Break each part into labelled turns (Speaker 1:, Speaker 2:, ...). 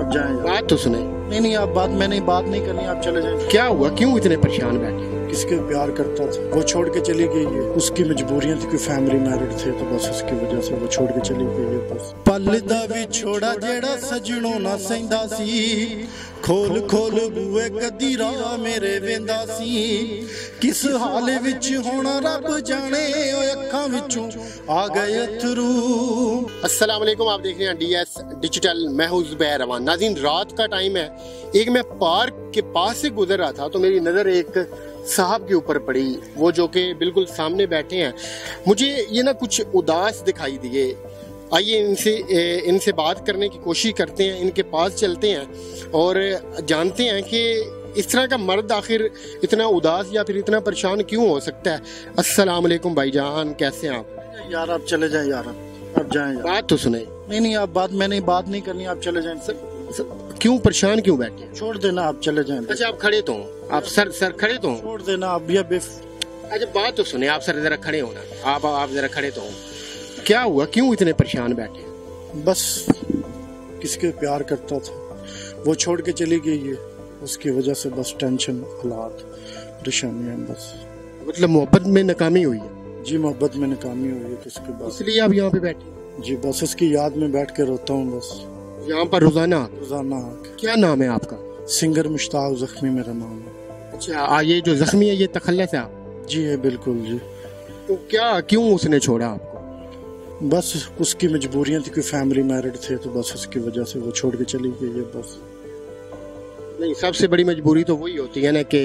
Speaker 1: आप जाएं।
Speaker 2: बात तो सुने।
Speaker 1: नहीं आप बात, मैंने बात नहीं करनी, आप चले जाएं।
Speaker 2: क्या हुआ, क्यों इतने परेशान बैठे?
Speaker 1: किसके प्यार करता था, वो छोड़ के चली गई है। उसकी मजबूरियां थी, कोई फैमिली मैरिड थे, तो बस उसकी वजह से वो छोड़ के चली गई है। बस पल दा भी छोड़ा जेड़ा सजणों ना सैंदा सी, खोल खोल बूए कदी राह मेरे वेंदा सी, किस हाल विच होना रब जाने, ओ अखां विचों आ गए अथरू।
Speaker 2: अस्सलाम वालेकुम, आप देख रहे हैं DS डिजिटल, मैं हूं ज़ुबैर रवान। नाज़रीन, रात का टाइम है, एक मैं पार्क के पास से गुजर रहा था तो मेरी नज़र एक साहब के ऊपर पड़ी, वो जो कि बिल्कुल सामने बैठे हैं। मुझे ये ना कुछ उदास दिखाई दिए। आइए इनसे बात करने की कोशिश करते हैं, इनके पास चलते हैं और जानते हैं कि इस तरह का मर्द आखिर इतना उदास या फिर इतना परेशान क्यों हो सकता है। अस्सलाम वालेकुम भाईजान, कैसे हैं आप?
Speaker 1: यार आप चले जाएं, यार आप जाएं।
Speaker 2: बात तो सुने।
Speaker 1: नहीं आप बात, मैंने बात नहीं करनी, आप चले जाएं।
Speaker 2: क्यों परेशान क्यों बैठे?
Speaker 1: छोड़ देना, आप चले जाएं।
Speaker 2: अच्छा आप खड़े तो हो, आप सर खड़े तो हो।
Speaker 1: छोड़ देना आप भी।
Speaker 2: अच्छा बात तो सुने, आप सर जरा खड़े हो ना, आप जरा खड़े तो हो। क्या हुआ, क्यों इतने परेशान बैठे?
Speaker 1: बस किसके प्यार करता था, वो छोड़ के चली गई है, उसकी वजह से बस टेंशन, हालात, परेशानियां। बस
Speaker 2: मतलब मोहब्बत में नाकामी हुई है?
Speaker 1: जी मोहब्बत में नाकामी हुई है, तो उसके बाद
Speaker 2: इसलिए आप यहाँ पे बैठे?
Speaker 1: जी बस उसकी याद में बैठ के रोता हूँ बस।
Speaker 2: यहाँ पर रोजाना?
Speaker 1: आके।
Speaker 2: क्या नाम है आपका?
Speaker 1: सिंगर मुश्ताक ज़ख्मी मेरा नाम है।
Speaker 2: अच्छा, ये जो जख्मी है ये तखल्लुस है आप?
Speaker 1: जी है, बिल्कुल जी।
Speaker 2: तो क्यों उसने छोड़ा आपको?
Speaker 1: बस उसकी मजबूरियां थी, कोई फैमिली मैरिड थे, तो बस उसकी वजह से वो छोड़ के चली गई है। बस
Speaker 2: नहीं, सबसे बड़ी मजबूरी तो वही होती है ना कि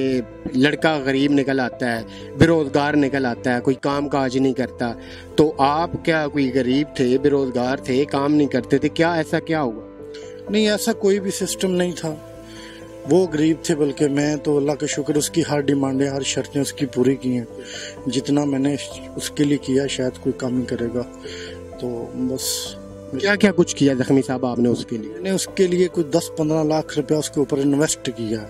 Speaker 2: लड़का गरीब निकल आता है, बेरोजगार निकल आता है, कोई काम काज नहीं करता। तो आप क्या कोई गरीब थे, बेरोजगार थे, काम नहीं करते थे, क्या ऐसा क्या हुआ?
Speaker 1: नहीं ऐसा कोई भी सिस्टम नहीं था, वो गरीब थे, बल्कि मैं तो अल्लाह का शुक्र उसकी हर डिमांडें, हर शर्तें उसकी पूरी की हैं। जितना मैंने उसके लिए किया शायद कोई कम ही करेगा। तो बस
Speaker 2: क्या क्या कुछ किया जख्मी साहब आपने उसके लिए?
Speaker 1: मैंने उसके लिए कोई 10-15 लाख रुपया उसके ऊपर इन्वेस्ट किया,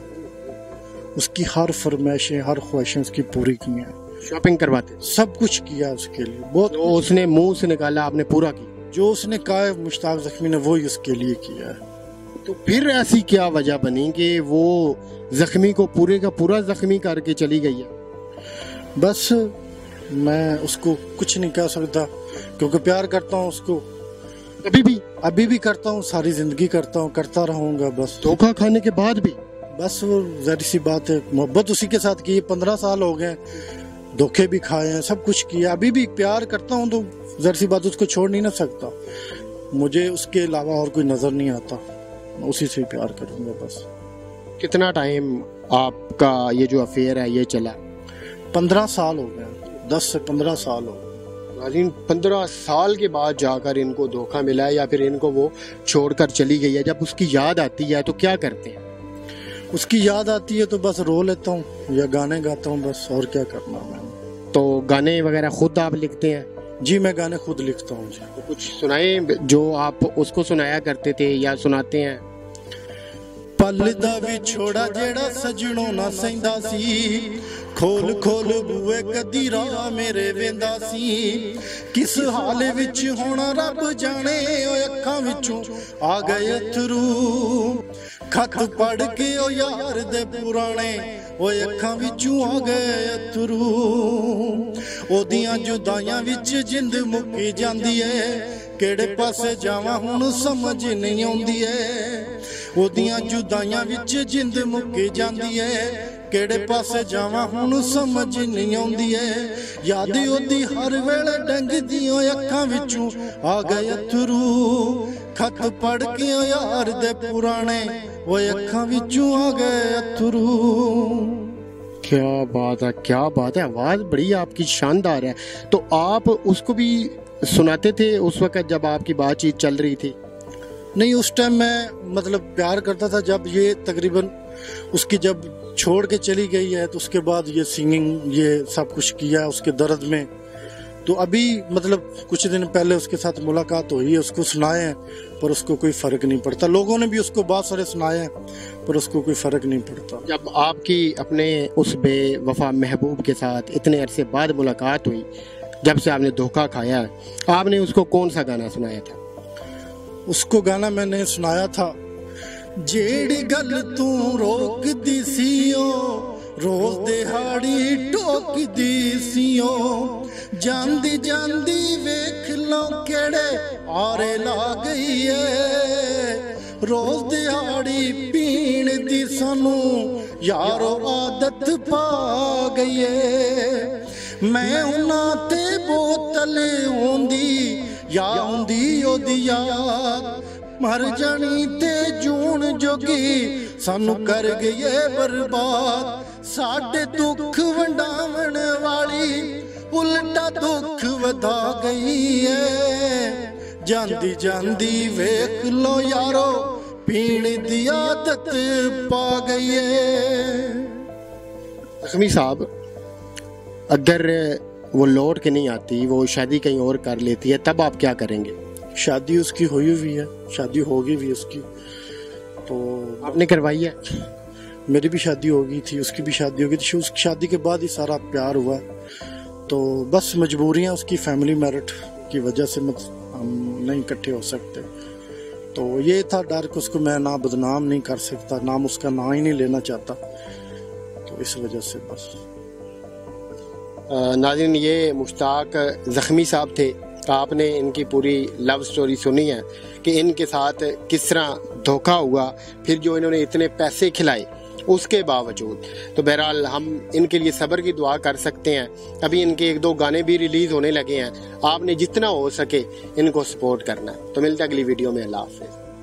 Speaker 1: उसकी हर फरमाइशें, हर ख्वाहिशें उसकी पूरी की हैं।
Speaker 2: शॉपिंग करवाते?
Speaker 1: सब कुछ किया उसके लिए, बहुत।
Speaker 2: तो उसने मुंह से निकाला, आपने पूरा किया?
Speaker 1: जो उसने कहा है मुश्ताक ज़ख्मी ने, वही उसके लिए किया है।
Speaker 2: तो फिर ऐसी क्या वजह बनी कि वो जख्मी को पूरे का पूरा जख्मी करके चली गई है?
Speaker 1: बस मैं उसको कुछ नहीं कह सकता, क्योंकि प्यार करता हूँ उसको, अभी भी करता हूँ, सारी जिंदगी करता हूँ, करता रहूंगा। बस
Speaker 2: धोखा खाने के बाद भी?
Speaker 1: बस वो जहरी सी बात है, मोहब्बत उसी के साथ की, 15 साल हो गए, धोखे भी खाए हैं, सब कुछ किया, अभी भी प्यार करता हूँ, तो जहरी सी बात, उसको छोड़ नहीं ना सकता। मुझे उसके अलावा और कोई नजर नहीं आता, उसी से प्यार करूंगा बस।
Speaker 2: कितना टाइम आपका ये जो अफेयर है ये चला?
Speaker 1: 15 साल हो गए, 10 से 15 साल हो गए।
Speaker 2: 15 साल के बाद जाकर इनको धोखा मिला है या फिर इनको वो छोड़कर चली गई है। जब उसकी याद आती है तो क्या करते हैं?
Speaker 1: उसकी याद आती है तो बस रो लेता हूँ या गाने गाता हूँ, बस और क्या करना मैंने।
Speaker 2: तो गाने वगैरह खुद आप लिखते हैं?
Speaker 1: जी मैं गाने खुद लिखता हूँ।
Speaker 2: तो कुछ सुनाए जो आप उसको सुनाया करते थे या सुनाते हैं?
Speaker 1: पल दा भी छोड़ा जेड़ा सजणों ना सैंदा सी, खोल खोल बूए कदी राह मेरे वेंदा सी, किस हाल विच होना रब जाने, ओ अखां विचों आ गए अथरू। खत पढ़ के ओ यार दे पुराने, ओ अखां विचों आ गए अथरू। ओदियां जुदाइयां विच जिंद मुक्की जांदी है, केड़े पासे जावां हुण समझ नहीं आउंदी है। ओदियां जुदाइयां विच जिंद मुक्की जांदी है, केड़े पासे जावां हुण समझ नहीं आउंदी है। याद ओदी हर वेले डंगदी, ओ अखां विचों आ गए अथरू। खत पढ़ के ओ यार दे पुराने, ओ अखां विचों आ गए अथरू।
Speaker 2: क्या बात है, क्या बात है, आवाज बड़ी आपकी शानदार है। तो आप उसको भी सुनाते थे उस वक्त जब आपकी बातचीत चल रही थी?
Speaker 1: नहीं उस टाइम मैं मतलब प्यार करता था, जब ये तकरीबन उसकी जब छोड़ के चली गई है तो उसके बाद ये सिंगिंग ये सब कुछ किया है उसके दर्द में। तो अभी मतलब कुछ दिन पहले उसके साथ मुलाकात हुई है, उसको सुनाए हैं, पर उसको कोई फर्क नहीं पड़ता। लोगों ने भी उसको बहुत सारे सुनाए हैं, पर उसको कोई फर्क नहीं पड़ता।
Speaker 2: जब आपकी अपने उस बेवफा महबूब के साथ इतने अरसे बाद मुलाकात हुई, जब से आपने धोखा खाया है, आपने उसको कौन सा गाना सुनाया था?
Speaker 1: उसको गाना मैंने सुनाया था ਜਿਹੜੀ ਗੱਲ ਤੂੰ ਰੋਕਦੀ ਸੀ ਉਹ ਰੋਜ਼ ਦਿਹਾੜੀ ਟੋਕਦੀ ਸੀ ਉਹ ਜਾਂਦੀ ਜਾਂਦੀ ਵੇਖ ਲਓ ਕਿਹੜੇ ਆਰੇ ਲਾ ਗਈ ਏ ਰੋਜ਼ ਦਿਹਾੜੀ ਪੀਣ ਦੀ ਸਾਨੂੰ ਯਾਰੋ ਆਦਤ ਪਾ ਗਈ ਏ ਮੈਂ ਉਹਨਾਂ ਤੇ ਬੋਤਲ ਆਉਂਦੀ ਆਉਂਦੀ ਉਹਦੀ ਯਾਦ ਮਰ ਜਾਣੀ ਤੇ ਜੂਣ ਜੋਗੀ ਸਾਨੂੰ ਕਰ ਗਈ ਏ ਬਰਬਾਦ ਸਾਡੇ ਦੁੱਖ ਵੰਡਾਵਣ ਵਾਲੀ ਉਲਟਾ ਦੁੱਖ ਵਧਾ ਗਈ ਏ ਜਾਂਦੀ ਜਾਂਦੀ ਵੇਖ ਲੋ ਯਾਰੋ ਪੀਣ ਦੀ ਆਦਤ ਪਾ ਗਈ ਏ
Speaker 2: ज़ख़्मी साहब, अगर वो लौट के नहीं आती, वो शादी कहीं और कर लेती है, तब आप क्या करेंगे?
Speaker 1: शादी उसकी हुई हुई है, शादी होगी भी उसकी, तो
Speaker 2: आपने करवाई है?
Speaker 1: मेरी भी शादी हो गई थी, उसकी भी शादी हो गई थी। उस शादी के बाद ही सारा प्यार हुआ, तो बस मजबूरियाँ उसकी फैमिली मेरिट की वजह से हम नहीं इकट्ठे हो सकते। तो ये था डर कि उसको मैं ना बदनाम नहीं कर सकता, नाम उसका ना ही नहीं लेना चाहता, तो इस वजह से बस।
Speaker 2: नाज़रीन, ये मुश्ताक ज़ख़्मी साहब थे। आपने इनकी पूरी लव स्टोरी सुनी है कि इनके साथ किस तरह धोखा हुआ, फिर जो इन्होंने इतने पैसे खिलाए उसके बावजूद। तो बहरहाल हम इनके लिए सब्र की दुआ कर सकते हैं। अभी इनके 1-2 गाने भी रिलीज़ होने लगे हैं। आपने जितना हो सके इनको सपोर्ट करना है। तो मिलते हैं अगली वीडियो में। अल्लाह हाफ़िज़।